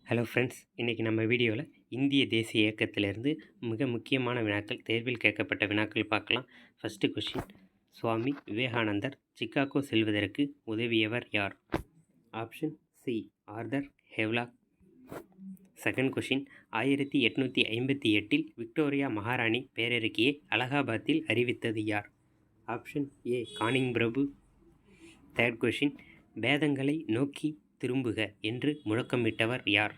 Hello friends, இன்றைக்கி நம்ம வீடியோவில் இந்திய தேசிய இயக்கத்திலிருந்து மிக முக்கியமான வினாக்கள், தேர்வில் கேட்கப்பட்ட வினாக்கள் பார்க்கலாம். First question, Swami Vivekananda Chicago செல்வதற்கு உதவியவர் யார்? Option C Arthur Havelock. Second question, 1858 Victoria மகாராணி பேரறிக்கையை அலகாபாத்தில் அறிவித்தது யார்? ஆப்ஷன் ஏ கானிங் பிரபு. தேர்ட் கொஷின், வேதங்களை நோக்கி திரும்புக என்று முழக்கமிட்டவர் யார்?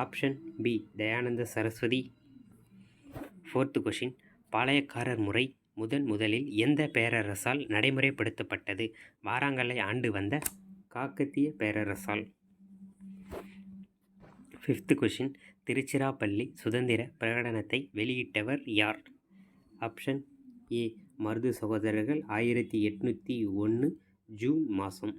Option B Dayananda Saraswati. Fourth question, பாளையக்காரர் முறை முதலில் எந்த பேரரசால் நடைமுறைப்படுத்தப்பட்டது? வாராங்கலை ஆண்டு வந்த காக்கத்திய பேரரசால். ஃபிஃப்த்து கொஷின், திருச்சிராப்பள்ளி சுதந்திர பிரகடனத்தை வெளியிட்டவர் யார்? ஆப்ஷன் ஏ மருது சகோதரர்கள், 1801 ஜூன் மாதம்.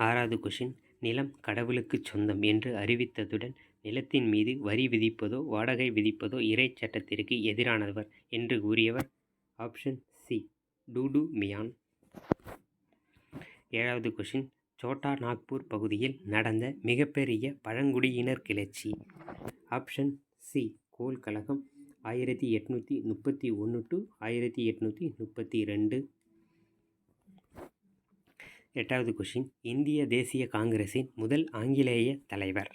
ஆறாவது கொஷின், நிலம் கடவுளுக்கு சொந்தம் என்று அறிவித்ததுடன் நிலத்தின் மீது வரி விதிப்பதோ வாடகை விதிப்பதோ இறை சட்டத்திற்கு எதிரானவர் என்று கூறியவர்? Option C Dudu Miyan. ஏழாவது கொஷின், சோட்டா நாக்பூர் பகுதியில் நடந்த மிகப்பெரிய பழங்குடியினர் கிளர்ச்சி? ஆப்ஷன் சி கோல் கழகம், 1831 to 1832. எட்டாவது கொஷின், இந்திய தேசிய காங்கிரஸின் முதல் ஆங்கிலேய தலைவர்?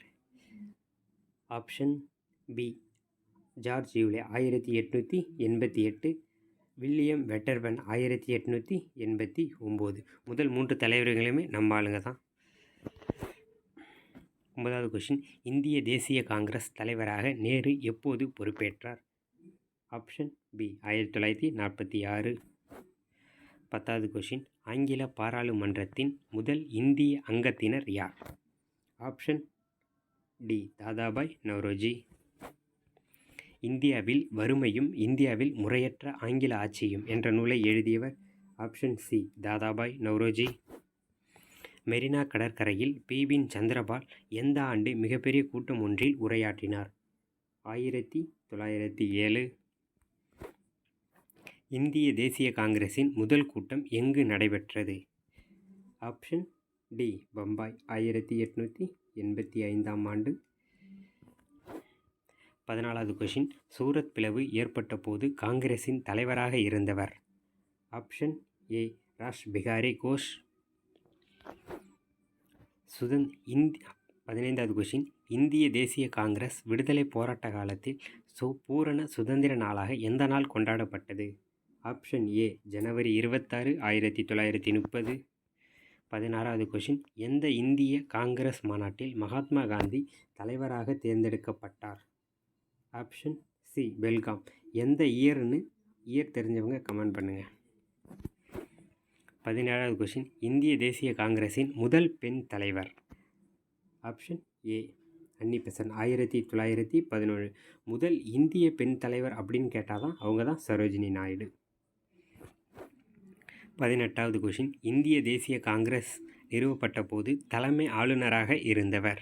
Option B George Yule, 1888. William Wedderburn, 1889. முதல் 3 தலைவர்களுமே நம்ம ஆளுங்க தான். 9வது கொஷின், இந்திய தேசிய காங்கிரஸ் தலைவராக நேரு எப்போது பொறுப்பேற்றார்? Option B 1946. 10வது கொஷின், ஆங்கில பாராளுமன்றத்தின் முதல் இந்திய அங்கத்தினர் யார்? Option D Dadabhai Naoroji. இந்தியாவில் வறுமையும் இந்தியாவில் முறையற்ற ஆங்கில ஆட்சியும் என்ற நூலை எழுதியவர்? Option C Dadabhai Naoroji. மெரினா கடற்கரையில் பிபின் சந்திரபால் எந்த ஆண்டு மிகப்பெரிய கூட்டம் ஒன்றில் உரையாற்றினார்? 1907. இந்திய தேசிய காங்கிரஸின் முதல் கூட்டம் எங்கு நடைபெற்றது? ஆப்ஷன் டி பம்பாய், 1885 ஆண்டு. 14வது கொஷின், சூரத் பிளவு ஏற்பட்ட போது காங்கிரஸின் தலைவராக இருந்தவர்? Option A Rash Behari Ghosh. 15வது கொஷின், இந்திய தேசிய காங்கிரஸ் விடுதலை போராட்ட காலத்தில் பூரண சுதந்திர நாளாக எந்த நாள் கொண்டாடப்பட்டது? Option A January 26, 1930. 16வது கொஷின், எந்த இந்திய காங்கிரஸ் மாநாட்டில் மகாத்மா காந்தி தலைவராக தேர்ந்தெடுக்கப்பட்டார்? Option C Belgaum. எந்த இயர் தெரிஞ்சவங்க கமெண்ட் பண்ணுங்கள். 17வது கொஷின், இந்திய தேசிய காங்கிரஸின் முதல் பெண் தலைவர்? ஆப்ஷன் ஏ அன்னி பெசன்ட், 1911. முதல் இந்திய பெண் தலைவர் அப்படின்னு கேட்டால் தான் அவங்க தான் சரோஜினி நாயுடு. 18வது கொஷின், இந்திய தேசிய காங்கிரஸ் நிறுவப்பட்ட போது தலைமை ஆளுநராக இருந்தவர்?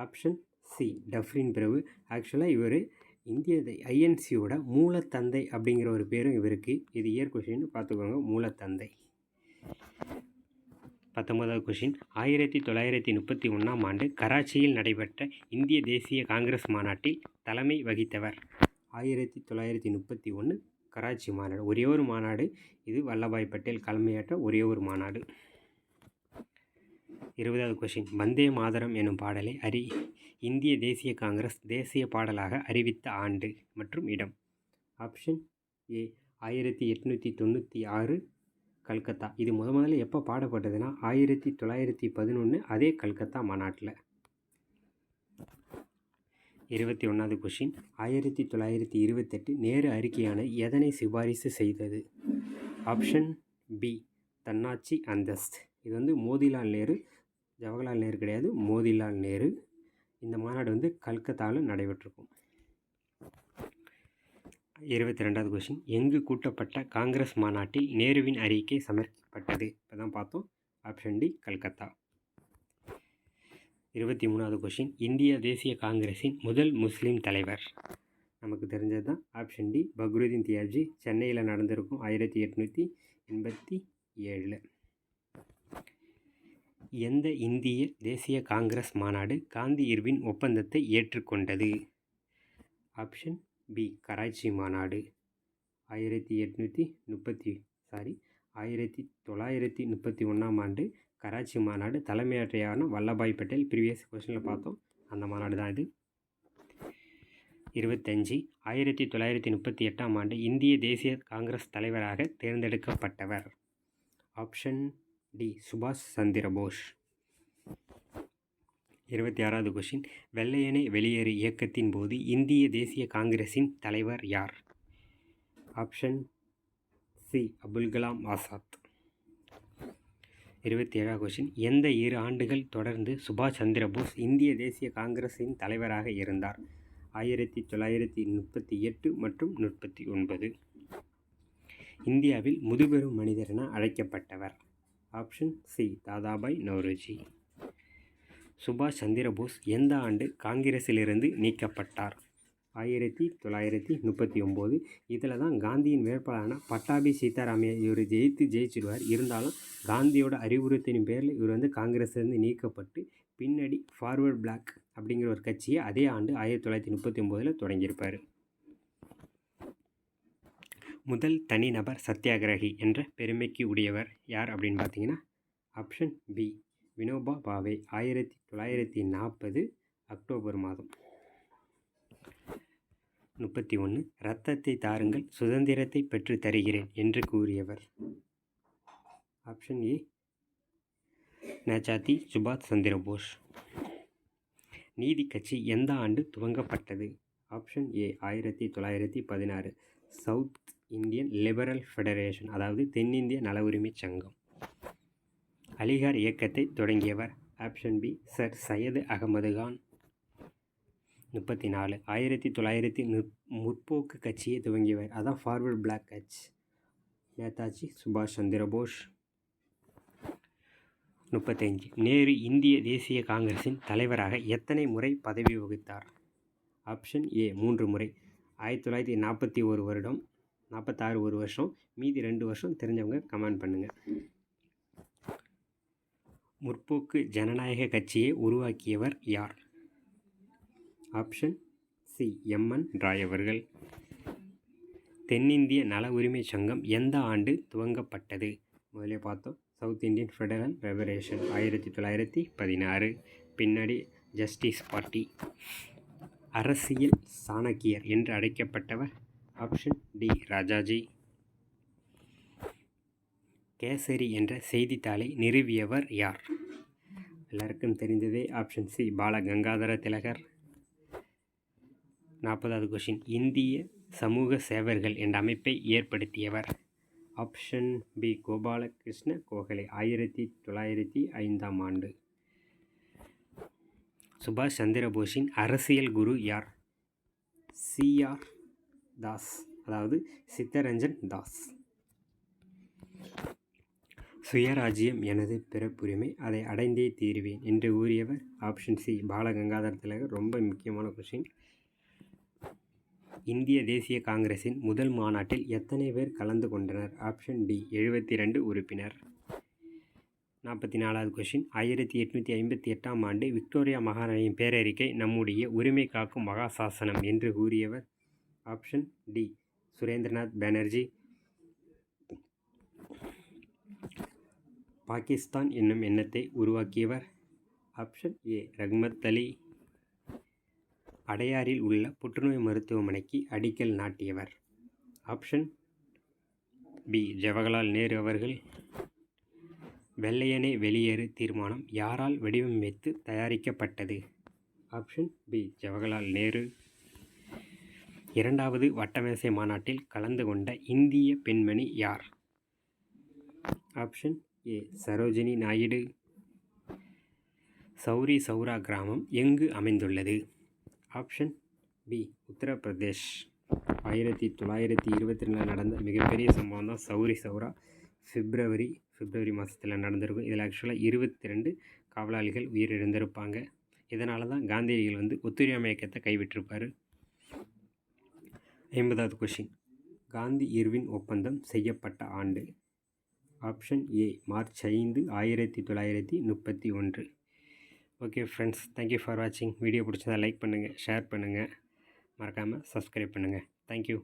ஆப்ஷன் சி டஃப்ரின் பிரபு. ஆக்சுவலாக இவர் இந்திய ஐஎன்சியோட மூலத்தந்தை அப்படிங்கிற ஒரு பேரும் இவருக்கு. இது இயர் கொஷின் பார்த்துக்கோங்க, மூலத்தந்தை. 19வது கொஷின், 1931 ஆண்டு கராச்சியில் நடைபெற்ற இந்திய தேசிய காங்கிரஸ் மாநாட்டில் தலைமை வகித்தவர்? 1931 கராச்சி மாநாடு, ஒரே ஒரு மாநாடு இது. வல்லபாய் பட்டேல் தலைமையேற்ற ஒரே ஒரு மாநாடு. 20வது கொஷின், வந்தே மாதரம் எனும் பாடலை இந்திய தேசிய காங்கிரஸ் தேசிய பாடலாக அறிவித்த ஆண்டு மற்றும் இடம்? Option A 1896 Calcutta. இது முதல்ல எப்போ பாடப்பட்டதுன்னா 1911 அதே கல்கத்தா மாநாட்டில். 21வது கொஷின், 1928 நேரு அறிக்கையான எதனை சிபாரிசு செய்தது? ஆப்ஷன் பி தன்னாட்சி அந்தஸ்து. இது மோதிலால் நேரு, ஜவஹர்லால் நேரு கிடையாது, மோதிலால் நேரு. இந்த மாநாடு கல்கத்தாவில் நடைபெற்றிருக்கும். 22வது கொஷின், எங்கு கூட்டப்பட்ட காங்கிரஸ் மாநாட்டில் நேருவின் அறிக்கை சமர்ப்பிக்கப்பட்டது? இப்போ தான் பார்த்தோம். Option D Calcutta. 23வது கொஷின், இந்திய தேசிய காங்கிரஸின் முதல் முஸ்லீம் தலைவர்? நமக்கு தெரிஞ்சது தான். Option D Badruddin Tyabji. சென்னையில் நடந்திருக்கும் 1887. எந்த இந்திய தேசிய காங்கிரஸ் மாநாடு காந்தி இர்வின் ஒப்பந்தத்தை ஏற்றுக்கொண்டது? ஆப்ஷன் பி கராச்சி மாநாடு. 1931ஆம் ஆண்டு கராச்சி மாநாடு தலைமையாற்றியவரான வல்லபாய் பட்டேல். ப்ரீவியஸ் கொஸ்டினில் பார்த்தோம், அந்த மாநாடு தான் இது. 25 1938ஆம் ஆண்டு இந்திய தேசிய காங்கிரஸ் தலைவராக தேர்ந்தெடுக்கப்பட்டவர். ஆப்ஷன் டி சுபாஷ் சந்திர போஸ். 26வது கொஸ்டின், வெள்ளையனே வெளியேறு இயக்கத்தின் போது இந்திய தேசிய காங்கிரஸின் தலைவர் யார்? Option C Abul Kalam Azad. 27வது கொஸ்டின், எந்த 2 ஆண்டுகள் தொடர்ந்து சுபாஷ் சந்திர போஸ் இந்திய தேசிய காங்கிரஸின் தலைவராக இருந்தார்? 1938 மற்றும் 39. இந்தியாவில் முதுபெரும் மனிதர் என அழைக்கப்பட்டவர்? Option C Dadabhai Naoroji. சுபாஷ் சந்திர போஸ் எந்த ஆண்டு காங்கிரஸிலிருந்து நீக்கப்பட்டார்? 1939. இதில் தான் காந்தியின் வேட்பாளரான பட்டாபி சீதாராமையா இவர் ஜெயிச்சிடுவார். இருந்தாலும் காந்தியோட அறிவுறுத்தின் பேரில் இவர் காங்கிரஸ்லேருந்து நீக்கப்பட்டு பின்னாடி ஃபார்வர்ட் பிளாக் அப்படிங்கிற ஒரு கட்சியை அதே ஆண்டு 1939 தொடங்கியிருப்பார். முதல் தனிநபர் சத்தியாகிரகி என்ற பெருமைக்கு உடையவர் யார் அப்படின்னு பார்த்தீங்கன்னா option B Vinoba Bhave. 1940 October மாதம். 31 இரத்தத்தை தாருங்கள் சுதந்திரத்தை பெற்று தருகிறேன் என்று கூறியவர்? ஆப்ஷன் ஏ நேதாஜி சுபாஷ் சந்திர போஸ். நீதி கட்சி எந்த ஆண்டு துவங்கப்பட்டது? Option A 1916. South Indian Liberal Federation, அதாவது தென்னிந்திய நல உரிமை சங்கம். அலிகார் இயக்கத்தை தொடங்கியவர்? Option B sir Syed Ahmad Khan. 34 1900 முற்போக்கு கட்சியை துவங்கியவர்? அதான் ஃபார்வர்ட் பிளாக் கட்சி. நேதாஜி சுபாஷ் சந்திர போஸ். 35 நேரு இந்திய தேசிய காங்கிரஸின் தலைவராக எத்தனை முறை பதவி வகித்தார்? ஆப்ஷன் ஏ 3 முறை. 1941 வருடம், 46 ஒரு வருஷம், மீதி 2 வருஷம் தெரிஞ்சவங்க கமெண்ட் பண்ணுங்கள். முற்போக்கு ஜனநாயக கட்சியை உருவாக்கியவர் யார்? ஆப்ஷன் சி எம்என் ராய் அவர்கள். தென்னிந்திய நல உரிமை சங்கம் எந்த ஆண்டு துவங்கப்பட்டது? முதலே பார்த்தோம், சவுத் இந்தியன் ஃபெடரல் ஃபெடரேஷன் 1916. பின்னாடி ஜஸ்டிஸ் பார்ட்டி. அரசியல் சாணக்கியர் என்று அழைக்கப்பட்டவர்? Option D Rajaji. கேசரி என்ற செய்தித்தாளை நிறுவியவர் யார்? எல்லாருக்கும் தெரிந்ததே ஆப்ஷன் சி பால கங்காதர திலகர். 40வது கொஸ்டின், இந்திய சமூக சேவர்கள் என்ற அமைப்பை ஏற்படுத்தியவர்? Option B Gopalakrishna Gokhale. 1905ஆம் ஆண்டு. சுபாஷ் சந்திர போஸின் அரசியல் குரு யார்? சிஆர் தாஸ், அதாவது சித்தரஞ்சன் தாஸ். சுயராஜ்யம் எனது பிறப்புரிமை, அதை அடைந்தே தீருவேன் என்று கூறியவர்? ஆப்ஷன் சி பாலகங்காதர திலகர். ரொம்ப முக்கியமான கொஸ்டின். இந்திய தேசிய காங்கிரஸின் முதல் மாநாட்டில் எத்தனை பேர் கலந்து கொண்டனர்? ஆப்ஷன் டி 72 உறுப்பினர். 44வது கொஸ்டின், 1858ஆம் ஆண்டு விக்டோரியா மகாராணியின் பேரறிக்கை நம்முடைய உரிமை காக்கும் மகாசாசனம் என்று கூறியவர்? Option D Surendranath Banerjee. பாகிஸ்தான் என்னும் எண்ணத்தை உருவாக்கியவர்? ஆப்ஷன் ஏ ரஹ்மத் அலி. அடையாறில் உள்ள புற்றுநோய் மருத்துவமனைக்கு அடிக்கல் நாட்டியவர்? ஆப்ஷன் பி ஜவஹர்லால் நேரு அவர்கள். வெள்ளையனே வெளியேறு தீர்மானம் யாரால் வடிவமைத்து தயாரிக்கப்பட்டது? Option B Jawaharlal Nehru. 2வது வட்டமேசை மாநாட்டில் கலந்து கொண்ட இந்திய பெண்மணி யார்? Option A Sarojini Naidu. சௌரி சௌரா கிராமம் எங்கு அமைந்துள்ளது? Option B Uttar Pradesh. 1922 நடந்த மிகப்பெரிய சம்பவம் தான் சௌரி சௌரா. பிப்ரவரி மாதத்தில் நடந்திருக்கும். இதில் ஆக்சுவலாக 22 காவலாளிகள் உயிரிழந்திருப்பாங்க. இதனால தான் காந்தியடிகள் ஒத்துழையாமை இயக்கத்தை கைவிட்டிருப்பார். 50வது கொஷின், காந்தி இர்வின் ஒப்பந்தம் செய்யப்பட்ட ஆண்டு? Option A March 5, 1931. Okay friends, thank you for வாட்சிங். வீடியோ பிடிச்சதா லைக் பண்ணுங்கள், ஷேர் பண்ணுங்கள், மறக்காமல் சப்ஸ்கிரைப் பண்ணுங்கள். தேங்க்யூ.